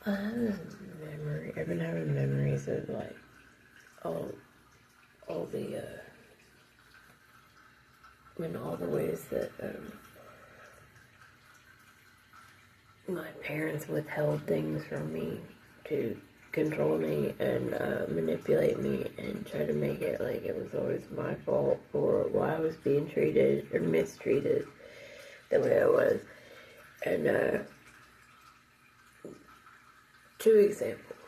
I have a memory. I've been having memories of like all the in all the ways that my parents withheld things from me to control me and manipulate me and try to make it like it was always my fault for why I was being treated or mistreated the way I was. And two examples.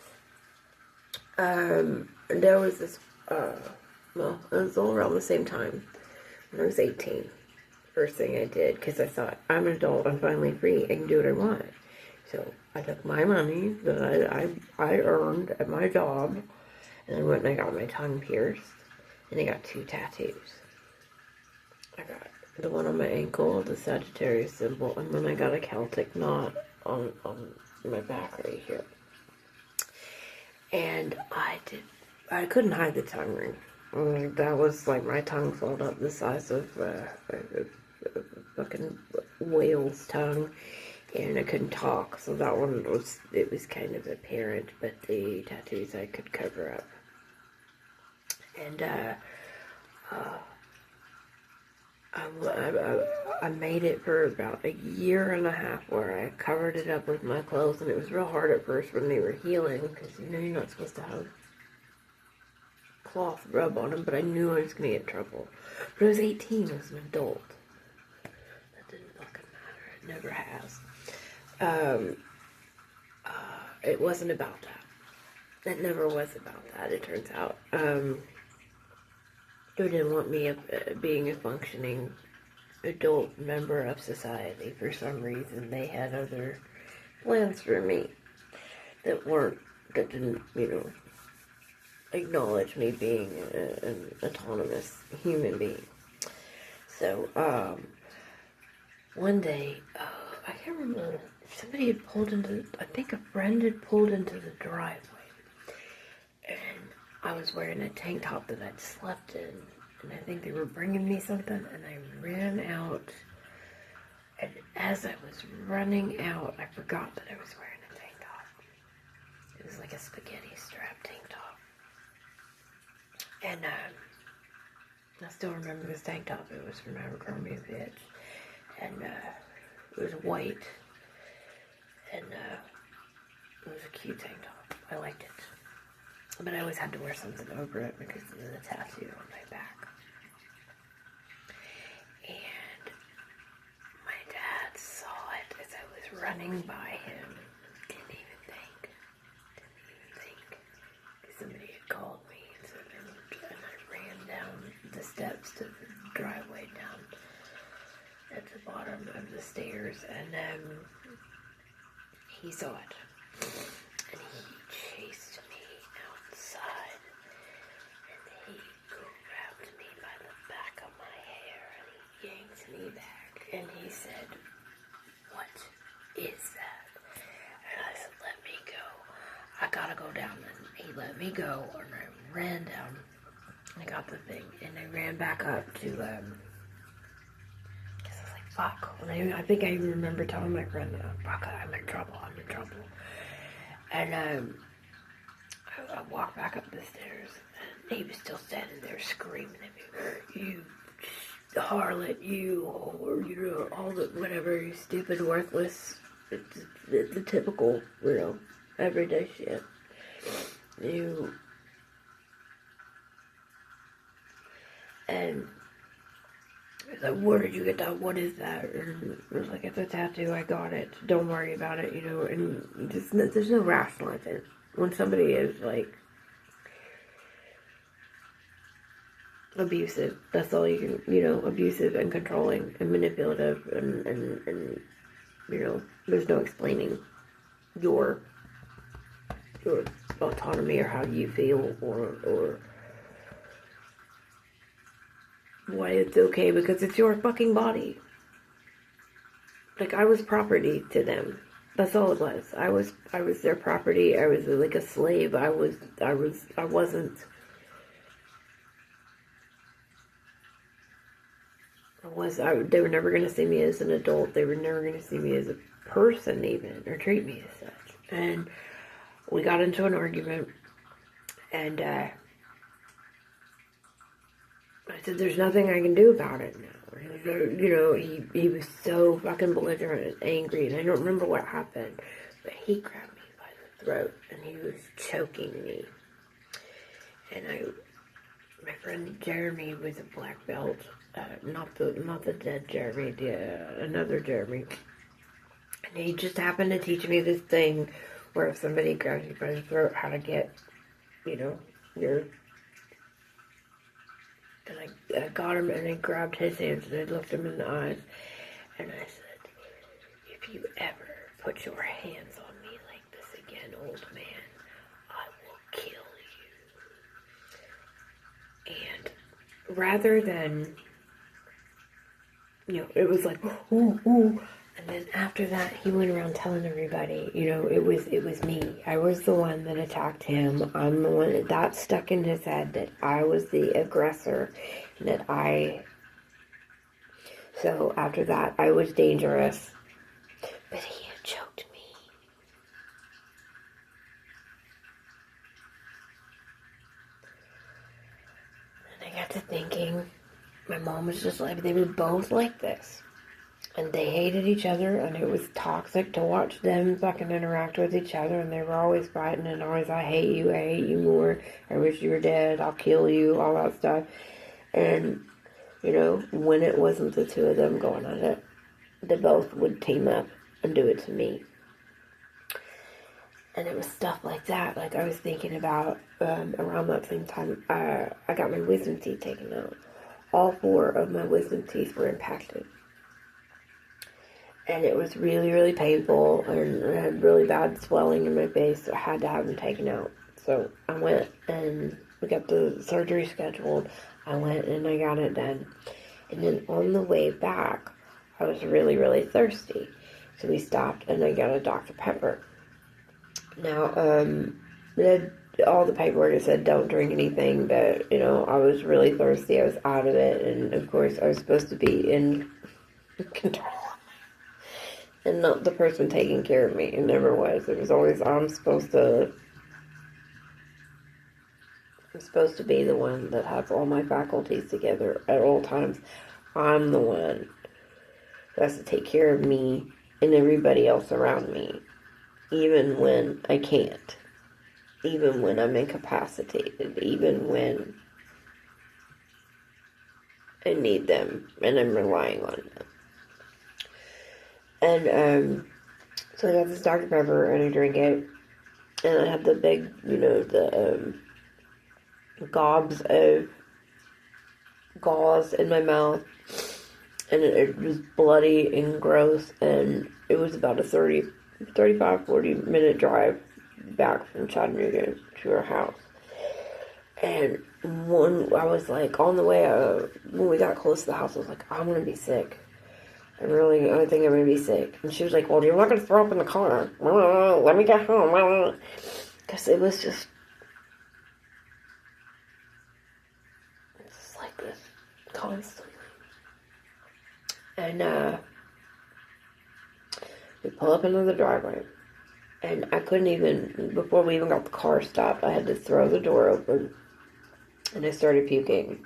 There was this, well, it was all around the same time when I was 18. First thing I did, because I thought, I'm an adult, I'm finally free, I can do what I want. So I took my money that I earned at my job, and I went and I got my tongue pierced, and I got 2 tattoos. I got the one on my ankle, the Sagittarius symbol, and then I got a Celtic knot on my back right here. And I couldn't hide the tongue ring. That was like my tongue swelled up the size of a fucking whale's tongue, and I couldn't talk, so that one was kind of apparent, but the tattoos I could cover up. And I made it for about a year and a half where I covered it up with my clothes, and it was real hard at first when they were healing, because you're not supposed to have cloth rub on them, but I knew I was going to get in trouble. But I was 18, I was an adult. That didn't fucking matter, it never has. It wasn't about that. It never was about that, it turns out. They didn't want me being a functioning adult member of society. For some reason, they had other plans for me that didn't, acknowledge me being an autonomous human being. So, one day, I can't remember, somebody had pulled I think a friend had pulled into the driveway, and I was wearing a tank top that I'd slept in, and I think they were bringing me something, and I ran out, and as I was running out, I forgot that I was wearing a tank top. It was like a spaghetti strap tank top, and I still remember this tank top. It was from Abercrombie & Fitch, and it was white, and it was a cute tank top. I liked it. But I always had to wear something over it because of the tattoo on my back. And my dad saw it as I was running by him. Didn't even think. Because somebody had called me. And I ran down the steps to the driveway down at the bottom of the stairs. And he saw it. And he chased me outside, and he grabbed me by the back of my hair, and he yanked me back, and he said, "What is that?" And I said, "Let me go. I gotta go down." And he let me go, and I ran down. I got the thing, and I ran back up to, because I was like, fuck. And I think I even remember telling my friend, fuck, I'm in trouble. And I walked back up the stairs, and he was still standing there screaming at me, "You harlot, you," or, all the whatever, you stupid, worthless, the typical, everyday shit. You. And he's like, "Where did you get that? What is that?" And I was like, "It's a tattoo. I got it. Don't worry about it," and there's no rationalizing. When somebody is, like, abusive, that's all you can, abusive and controlling and manipulative, and there's no explaining your autonomy or how you feel or why it's okay, because it's your fucking body. Like, I was property to them. That's all it was. I was their property. I was like a slave. They were never going to see me as an adult. They were never going to see me as a person even, or treat me as such. And we got into an argument, and I said, there's nothing I can do about it now. He was so fucking belligerent and angry, and I don't remember what happened, but he grabbed me by the throat, and he was choking me. And my friend Jeremy was a black belt, not the dead Jeremy, another Jeremy. And he just happened to teach me this thing where if somebody grabs you by the throat, how to get, your... And I got him, and I grabbed his hands, and I looked him in the eyes, and I said, if you ever put your hands on me like this again, old man, I will kill you. And rather than, it was like, ooh, ooh. And then after that, he went around telling everybody, it was me. I was the one that attacked him. I'm the one that stuck in his head that I was the aggressor. So after that, I was dangerous. But he had choked me. And I got to thinking, my mom was just like, they were both like this. And they hated each other, and it was toxic to watch them fucking interact with each other, and they were always fighting, and always, I hate you more, I wish you were dead, I'll kill you, all that stuff. And, when it wasn't the two of them going at it, they both would team up and do it to me. And it was stuff like that. Like, I was thinking about, around that same time, I got my wisdom teeth taken out. All 4 of my wisdom teeth were impacted. And it was really, really painful, and I had really bad swelling in my face, so I had to have them taken out. So I went, and we got the surgery scheduled. I went, and I got it done. And then on the way back, I was really, really thirsty. So we stopped, and I got a Dr. Pepper. Now, all the paperwork said don't drink anything, but, I was really thirsty. I was out of it, and of course, I was supposed to be in control. And not the person taking care of me. It never was. It was always, I'm supposed to be the one that has all my faculties together at all times. I'm the one who has to take care of me and everybody else around me. Even when I can't. Even when I'm incapacitated. Even when I need them and I'm relying on them. And, so I got this Dr. Pepper, and I drink it, and I had the big, gobs of gauze in my mouth, and it was bloody and gross, and it was about a 40 minute drive back from Chattanooga to our house. And I was like, on the way, when we got close to the house, I was like, I'm gonna be sick. I think I'm going to be sick. And she was like, well, you're not going to throw up in the car. Let me get home. Because it was just like this constantly. And we pull up into the driveway. And I couldn't even, before we even got the car stopped, I had to throw the door open. And I started puking.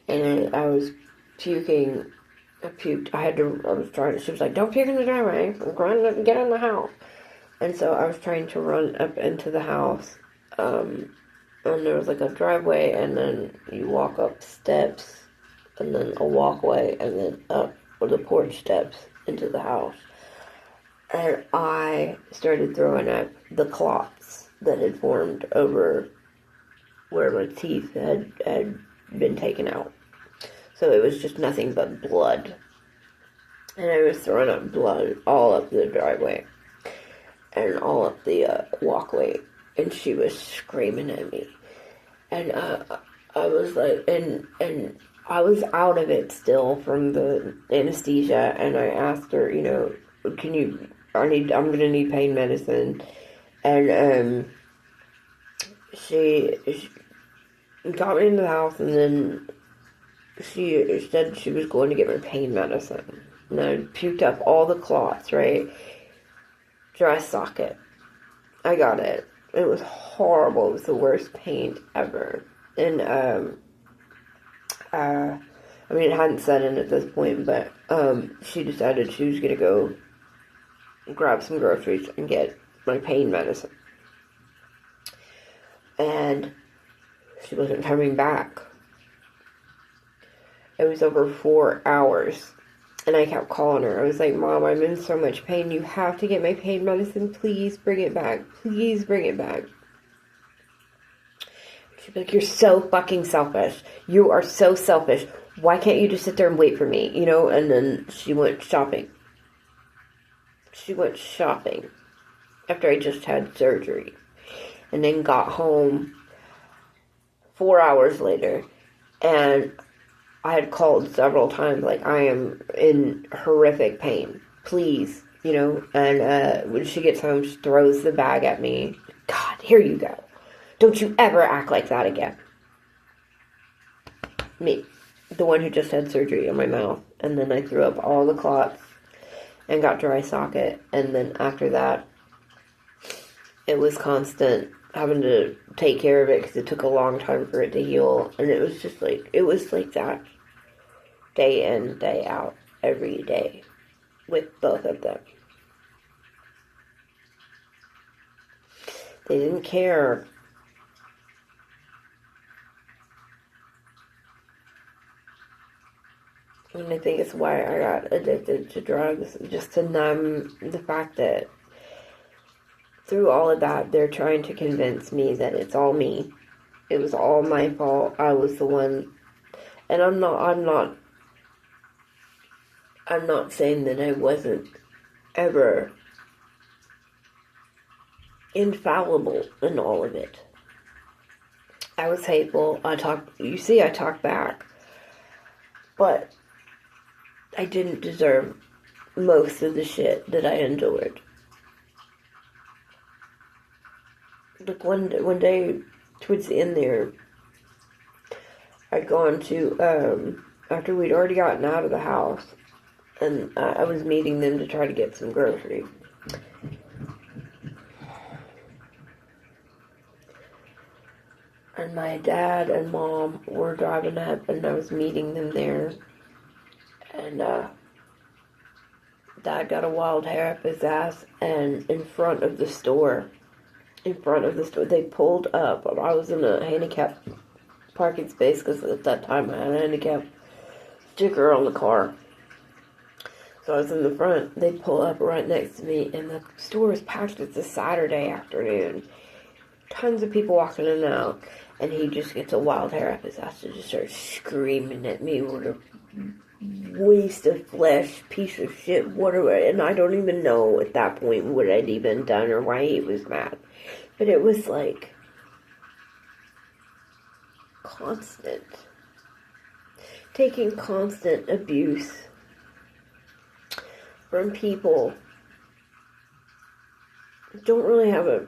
And I was puking. I puked. She was like, don't puke in the driveway. I'm trying to get in the house. And so I was trying to run up into the house. And there was like a driveway, and then you walk up steps, and then a walkway, and then up the porch steps into the house. And I started throwing up the clots that had formed over where my teeth had been taken out. So it was just nothing but blood. And I was throwing up blood all up the driveway. And all up the walkway. And she was screaming at me. And I was like, and I was out of it still from the anesthesia. And I asked her, I'm going to need pain medicine. And she got me into the house, and then she said she was going to get me pain medicine. And I puked up all the clots, right? Dry socket. I got it. It was horrible. It was the worst pain ever. And, I mean, it hadn't set in at this point, but, she decided she was gonna go grab some groceries and get my pain medicine. And she wasn't coming back. It was over 4 hours. And I kept calling her. I was like, Mom, I'm in so much pain. You have to get my pain medicine. Please bring it back. Please bring it back. She'd be like, you're so fucking selfish. You are so selfish. Why can't you just sit there and wait for me? You know, and then she went shopping. She went shopping after I just had surgery. And then got home 4 hours later. And I had called several times, like, I am in horrific pain. Please, you know. And when she gets home, she throws the bag at me. God, here you go. Don't you ever act like that again. Me, the one who just had surgery on my mouth. And then I threw up all the clots and got dry socket. And then after that, it was constant having to take care of it because it took a long time for it to heal. And it was just like, it was like that day in, day out, every day with both of them. They didn't care. And I think it's why I got addicted to drugs, just to numb the fact that through all of that, they're trying to convince me that it's all me. It was all my fault. I was the one. And I'm not saying that I wasn't ever infallible in all of it. I was hateful. I talked back. But I didn't deserve most of the shit that I endured. Like one day towards the end there, I'd gone to, after we'd already gotten out of the house, and I was meeting them to try to get some groceries. And my dad and mom were driving up, and I was meeting them there. And Dad got a wild hair up his ass, and in front of the store, they pulled up. I was in a handicapped parking space because at that time I had a handicap sticker on the car. So I was in the front. They pull up right next to me, and the store is packed. It's a Saturday afternoon. Tons of people walking in and out. And he just gets a wild hair up his ass and just starts screaming at me. What a waste of flesh, piece of shit, whatever. And I don't even know at that point what I'd even done or why he was mad. But it was like constant. Taking constant abuse from people who don't really have a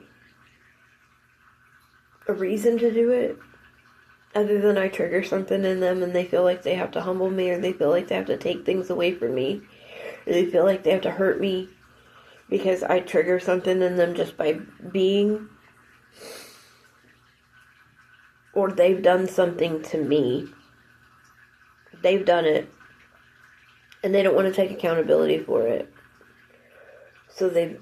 reason to do it, other than I trigger something in them and they feel like they have to humble me, or they feel like they have to take things away from me, or they feel like they have to hurt me because I trigger something in them just by being, or they've done something to me. They've done it and they don't want to take accountability for it, so they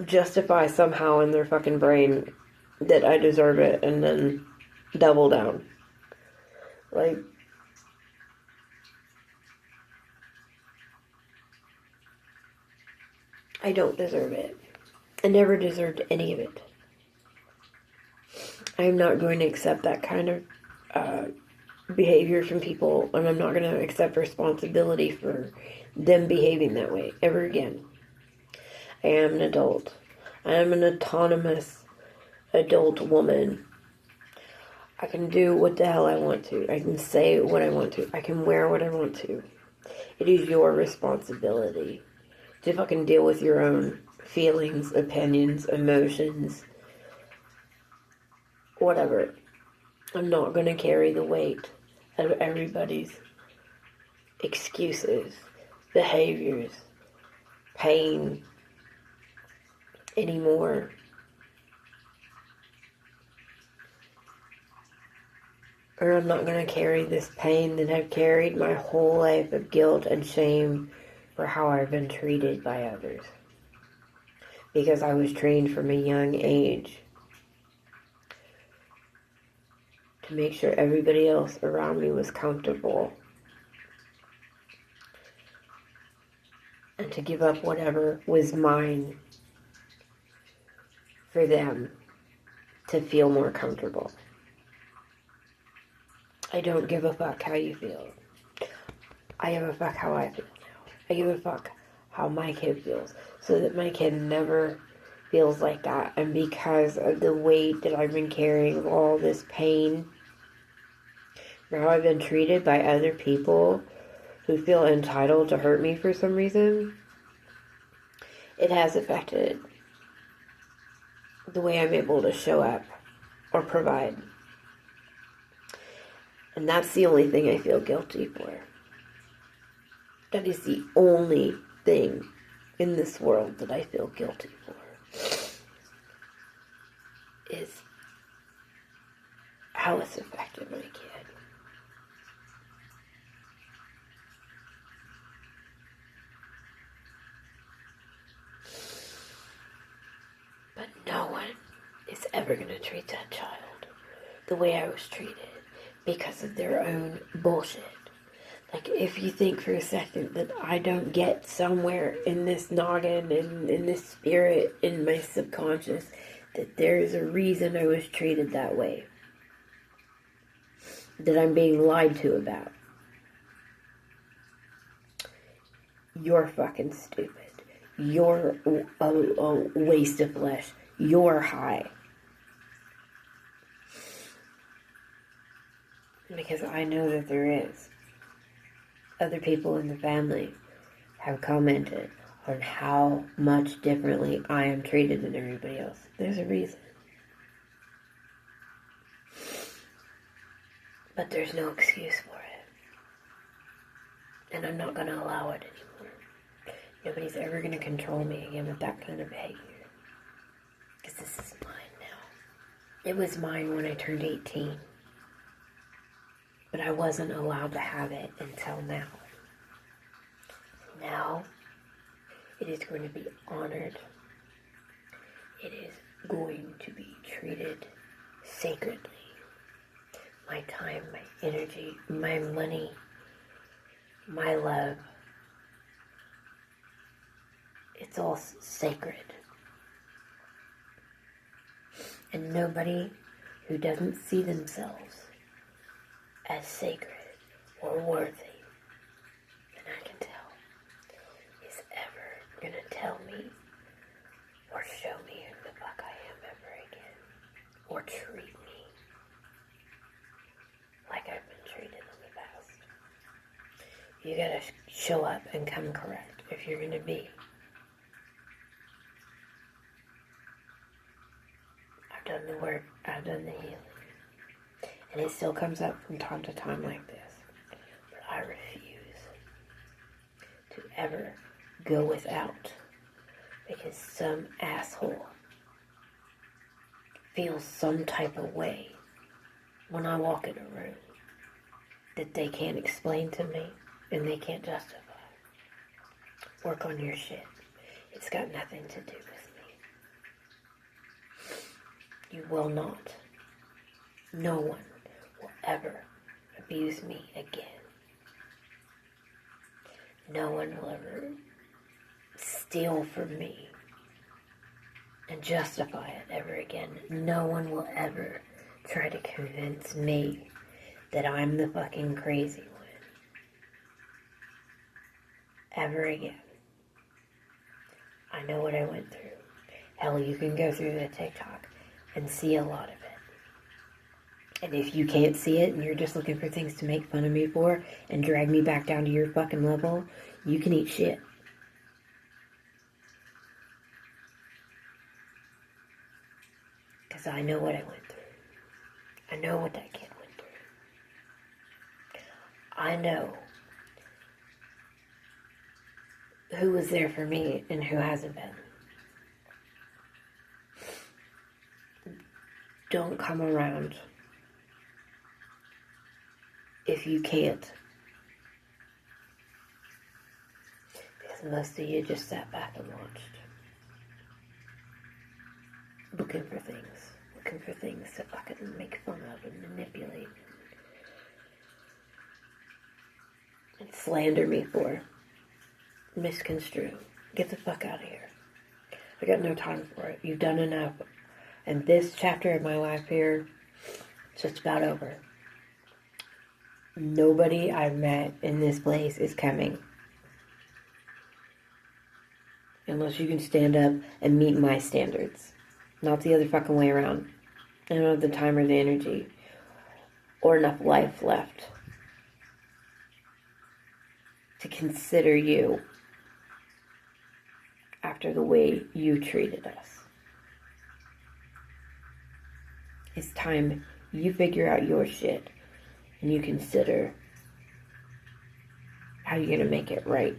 justify somehow in their fucking brain that I deserve it, and then double down. Like, I don't deserve it. I never deserved any of it. I'm not going to accept that kind of behavior from people, and I'm not going to accept responsibility for them behaving that way ever again. I am an adult. I am an autonomous adult woman. I can do what the hell I want to. I can say what I want to. I can wear what I want to. It is your responsibility to fucking deal with your own feelings, opinions, emotions, whatever. I'm not going to carry the weight of everybody's excuses, behaviors, pain anymore. Or I'm not going to carry this pain that I've carried my whole life of guilt and shame for how I've been treated by others. Because I was trained from a young age to make sure everybody else around me was comfortable. And to give up whatever was mine for them to feel more comfortable. I don't give a fuck how you feel. I give a fuck how I feel now. I give a fuck how my kid feels, so that my kid never feels like that. And because of the weight that I've been carrying of all this pain, now I've been treated by other people who feel entitled to hurt me for some reason. It has affected the way I'm able to show up or provide. And that's the only thing I feel guilty for. That is the only thing in this world that I feel guilty for. Is how it's affected my kid. But no one is ever going to treat that child the way I was treated because of their own bullshit. Like, if you think for a second that I don't get somewhere in this noggin and in this spirit, in my subconscious, that there is a reason I was treated that way, that I'm being lied to about, you're fucking stupid. You're a waste of flesh. You're high. Because I know that there is. Other people in the family have commented on how much differently I am treated than everybody else. There's a reason. But there's no excuse for it. And I'm not going to allow it anymore. Nobody's ever going to control me again with that kind of behavior. Because this is mine now. It was mine when I turned 18. But I wasn't allowed to have it until now. Now, it is going to be honored. It is going to be treated sacredly. My time, my energy, my money, my love. It's all sacred. And nobody who doesn't see themselves as sacred or worthy, and I can tell, is ever gonna tell me or show me who the fuck I am ever again, or treat me like I've been treated in the past. You gotta show up and come correct if you're gonna be. I've done the work, I've done the healing. And it still comes up from time to time like this. But I refuse to ever go without. Because some asshole feels some type of way when I walk in a room that they can't explain to me and they can't justify. Work on your shit. It's got nothing to do with me. You will not. No one will ever abuse me again. No one will ever steal from me and justify it ever again. No one will ever try to convince me that I'm the fucking crazy one. Ever again. I know what I went through. Hell, you can go through the TikTok and see a lot of it. And if you can't see it and you're just looking for things to make fun of me for and drag me back down to your fucking level, you can eat shit. Because I know what I went through. I know what that kid went through. I know who was there for me and who hasn't been. Don't come around if you can't. Because most of you just sat back and watched. Looking for things to fucking make fun of and manipulate and slander me for. Misconstrue. Get the fuck out of here. I got no time for it. You've done enough. And this chapter of my life here, it's just about over. Nobody I've met in this place is coming. Unless you can stand up and meet my standards. Not the other fucking way around. I don't have the time or the energy. Or enough life left to consider you after the way you treated us. It's time you figure out your shit and you consider how you're going to make it right.